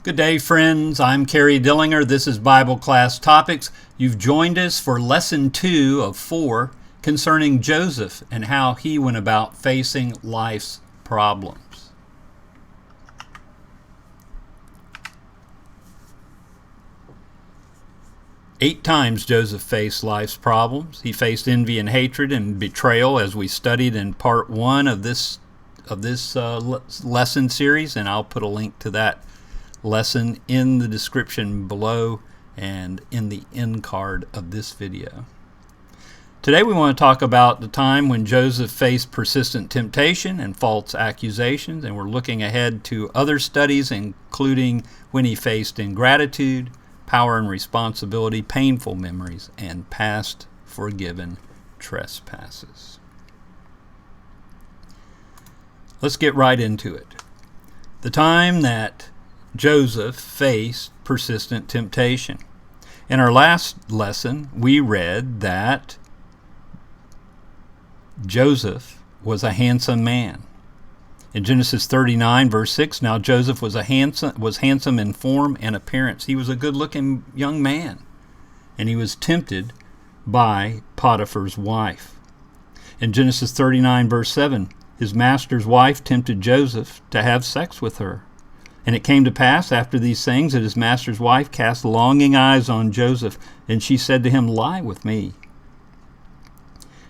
Good day, friends. I'm Kerry Dillinger. This is Bible Class Topics. You've joined us for Lesson 2 of 4 concerning Joseph and how he went about facing life's problems. Eight times Joseph faced life's problems. He faced envy and hatred and betrayal, as we studied in part 1 of this lesson series, and I'll put a link to that lesson in the description below and in the end card of this video. Today we want to talk about the time when Joseph faced persistent temptation and false accusations, and we're looking ahead to other studies, including when he faced ingratitude, power and responsibility, painful memories, and past-forgiven trespasses. Let's get right into it. The time that Joseph faced persistent temptation. In our last lesson, we read that Joseph was a handsome man. In Genesis 39, verse 6, now Joseph was handsome in form and appearance. He was a good-looking young man, and he was tempted by Potiphar's wife. In Genesis 39, verse 7, his master's wife tempted Joseph to have sex with her. And it came to pass after these things that his master's wife cast longing eyes on Joseph, and she said to him, "Lie with me."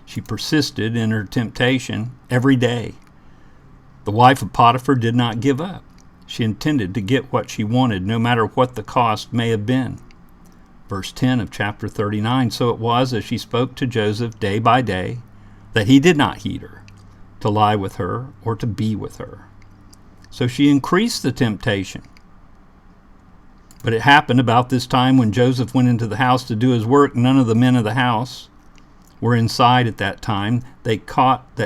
She persisted in her temptation every day. The wife of Potiphar did not give up. She intended to get what she wanted, no matter what the cost may have been. Verse 10 of chapter 39, so it was as she spoke to Joseph day by day, that he did not heed her, to lie with her or to be with her. So she increased the temptation. But it happened about this time when Joseph went into the house to do his work. None of the men of the house were inside at that time.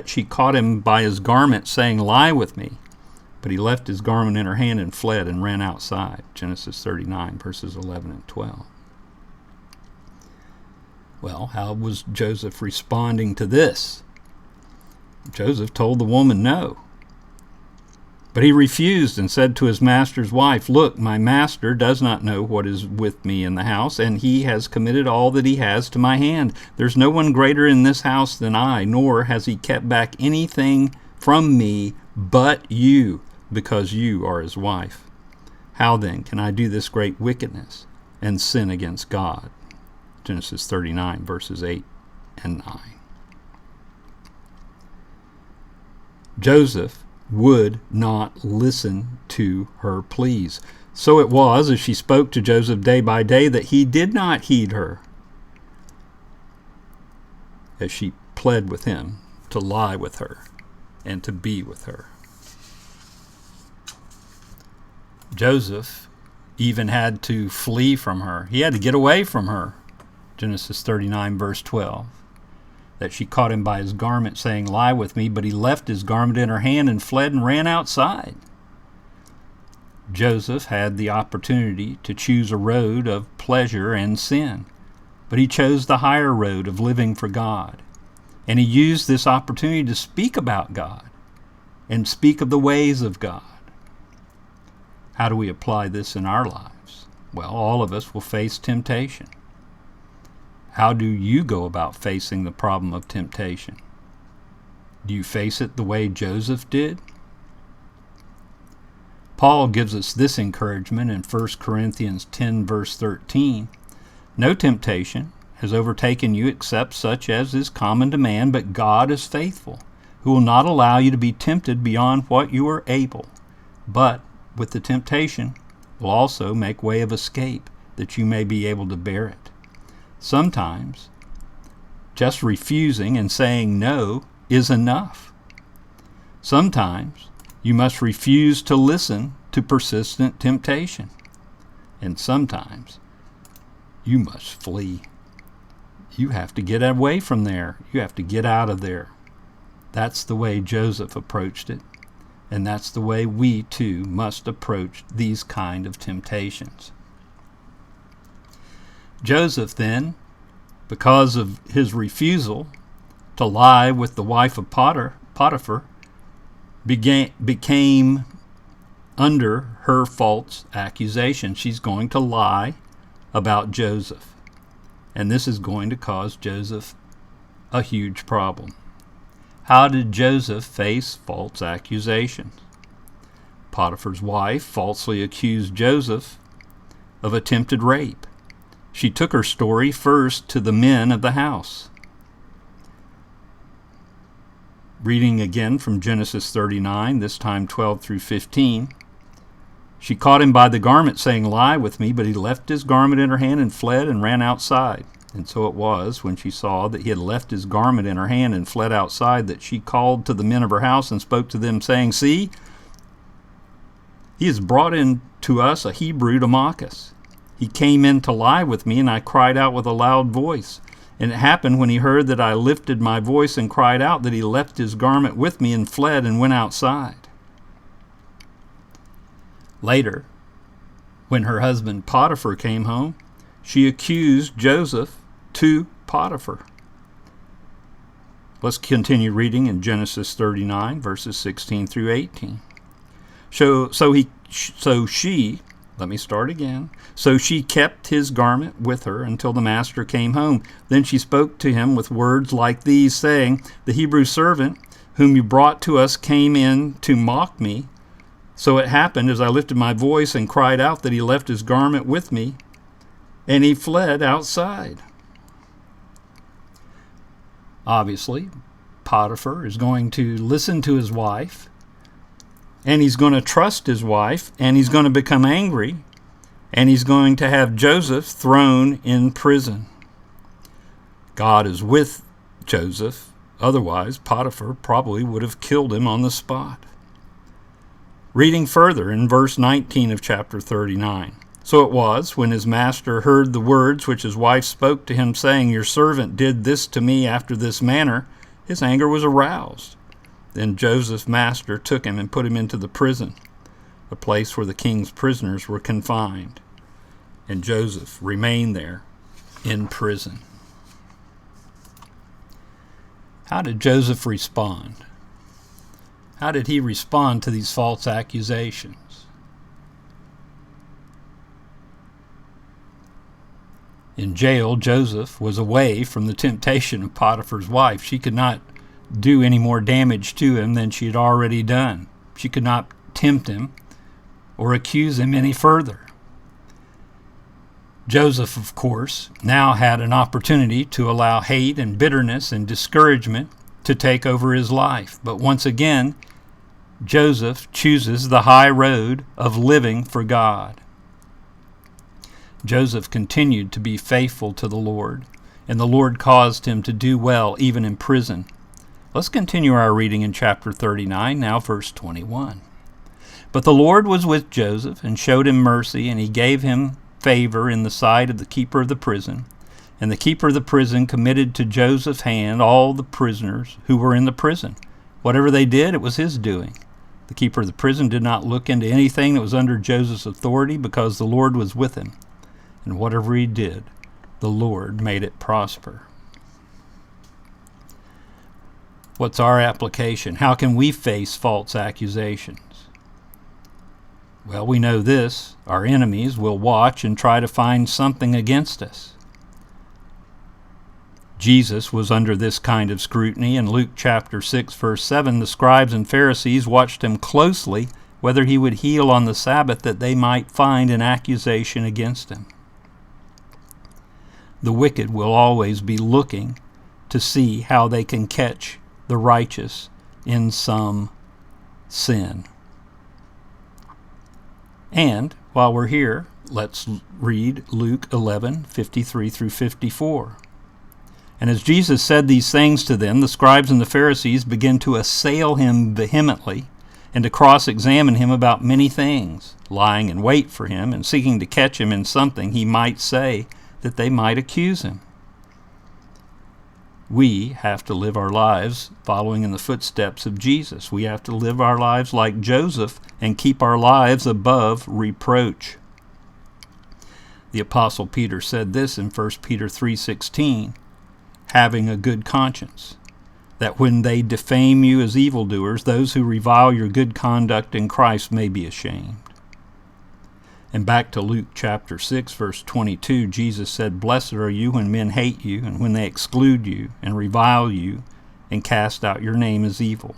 She caught him by his garment, saying, "Lie with me." But he left his garment in her hand and fled and ran outside. Genesis 39, verses 11 and 12. Well, how was Joseph responding to this? Joseph told the woman no. But he refused and said to his master's wife, "Look, my master does not know what is with me in the house, and he has committed all that he has to my hand. There's no one greater in this house than I, nor has he kept back anything from me but you, because you are his wife. How then can I do this great wickedness and sin against God?" Genesis 39, verses 8 and 9. Joseph would not listen to her pleas. So it was, as she spoke to Joseph day by day, that he did not heed her, as she pled with him to lie with her and to be with her. Joseph even had to flee from her. He had to get away from her. Genesis 39, verse 12. That she caught him by his garment, saying, "Lie with me," but he left his garment in her hand and fled and ran outside. Joseph had the opportunity to choose a road of pleasure and sin, but he chose the higher road of living for God. And he used this opportunity to speak about God and speak of the ways of God. How do we apply this in our lives? Well, all of us will face temptation. How do you go about facing the problem of temptation? Do you face it the way Joseph did? Paul gives us this encouragement in 1 Corinthians 10, verse 13. "No temptation has overtaken you except such as is common to man, but God is faithful, who will not allow you to be tempted beyond what you are able, but with the temptation will also make way of escape, that you may be able to bear it." Sometimes just refusing and saying no is enough. Sometimes you must refuse to listen to persistent temptation. And sometimes you must flee. You have to get away from there. You have to get out of there. That's the way Joseph approached it. And that's the way we too must approach these kind of temptations. Joseph then, because of his refusal to lie with the wife of Potiphar, became under her false accusation. She's going to lie about Joseph. And this is going to cause Joseph a huge problem. How did Joseph face false accusations? Potiphar's wife falsely accused Joseph of attempted rape. She took her story first to the men of the house. Reading again from Genesis 39, this time 12 through 15. She caught him by the garment, saying, "Lie with me," but he left his garment in her hand and fled and ran outside. And so it was, when she saw that he had left his garment in her hand and fled outside, that she called to the men of her house and spoke to them, saying, "See, he has brought in to us a Hebrew to mock us. He came in to lie with me, and I cried out with a loud voice. And it happened, when he heard that I lifted my voice and cried out, that he left his garment with me and fled and went outside." Later, when her husband Potiphar came home, she accused Joseph to Potiphar. Let's continue reading in Genesis 39, verses 16 through 18. So she kept his garment with her until the master came home. Then she spoke to him with words like these, saying, "The Hebrew servant whom you brought to us came in to mock me. So it happened, as I lifted my voice and cried out, that he left his garment with me, and he fled outside." Obviously, Potiphar is going to listen to his wife, and he's going to trust his wife, and he's going to become angry, and he's going to have Joseph thrown in prison. God is with Joseph. Otherwise, Potiphar probably would have killed him on the spot. Reading further in verse 19 of chapter 39. So it was, when his master heard the words which his wife spoke to him, saying, "Your servant did this to me after this manner," his anger was aroused. Then Joseph's master took him and put him into the prison, the place where the king's prisoners were confined. And Joseph remained there in prison. How did Joseph respond? How did he respond to these false accusations? In jail, Joseph was away from the temptation of Potiphar's wife. She could not do any more damage to him than she had already done. She could not tempt him or accuse him any further. Joseph, of course, now had an opportunity to allow hate and bitterness and discouragement to take over his life. But once again, Joseph chooses the high road of living for God. Joseph continued to be faithful to the Lord, and the Lord caused him to do well even in prison. Let's continue our reading in chapter 39, now verse 21. But the Lord was with Joseph and showed him mercy, and he gave him favor in the sight of the keeper of the prison. And the keeper of the prison committed to Joseph's hand all the prisoners who were in the prison. Whatever they did, it was his doing. The keeper of the prison did not look into anything that was under Joseph's authority, because the Lord was with him. And whatever he did, the Lord made it prosper. What's our application? How can we face false accusations? Well, we know this. Our enemies will watch and try to find something against us. Jesus was under this kind of scrutiny. In Luke chapter 6, verse 7, the scribes and Pharisees watched him closely, whether he would heal on the Sabbath, that they might find an accusation against him. The wicked will always be looking to see how they can catch the righteous in some sin. And while we're here, let's read Luke 11:53 through 54. And as Jesus said these things to them, the scribes and the Pharisees began to assail him vehemently and to cross-examine him about many things, lying in wait for him and seeking to catch him in something he might say, that they might accuse him. We have to live our lives following in the footsteps of Jesus. We have to live our lives like Joseph and keep our lives above reproach. The Apostle Peter said this in 1 Peter 3:16, having a good conscience. that when they defame you as evildoers, those who revile your good conduct in Christ may be ashamed. And back to Luke chapter 6, verse 22, Jesus said, "Blessed are you when men hate you, and when they exclude you, and revile you, and cast out your name as evil,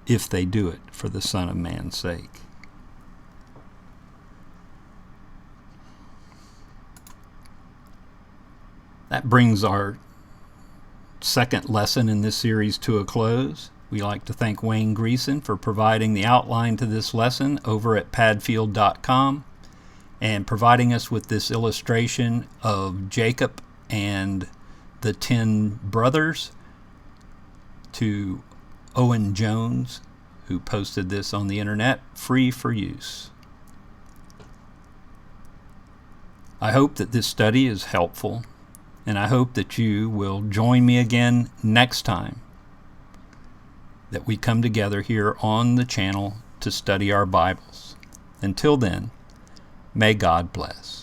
if they do it for the Son of Man's sake." That brings our second lesson in this series to a close. We like to thank Wayne Greason for providing the outline to this lesson over at padfield.com and providing us with this illustration of Jacob and the 10 brothers, to Owen Jones, who posted this on the internet free for use. I hope that this study is helpful, and I hope that you will join me again next time that we come together here on the channel to study our Bibles. Until then, may God bless.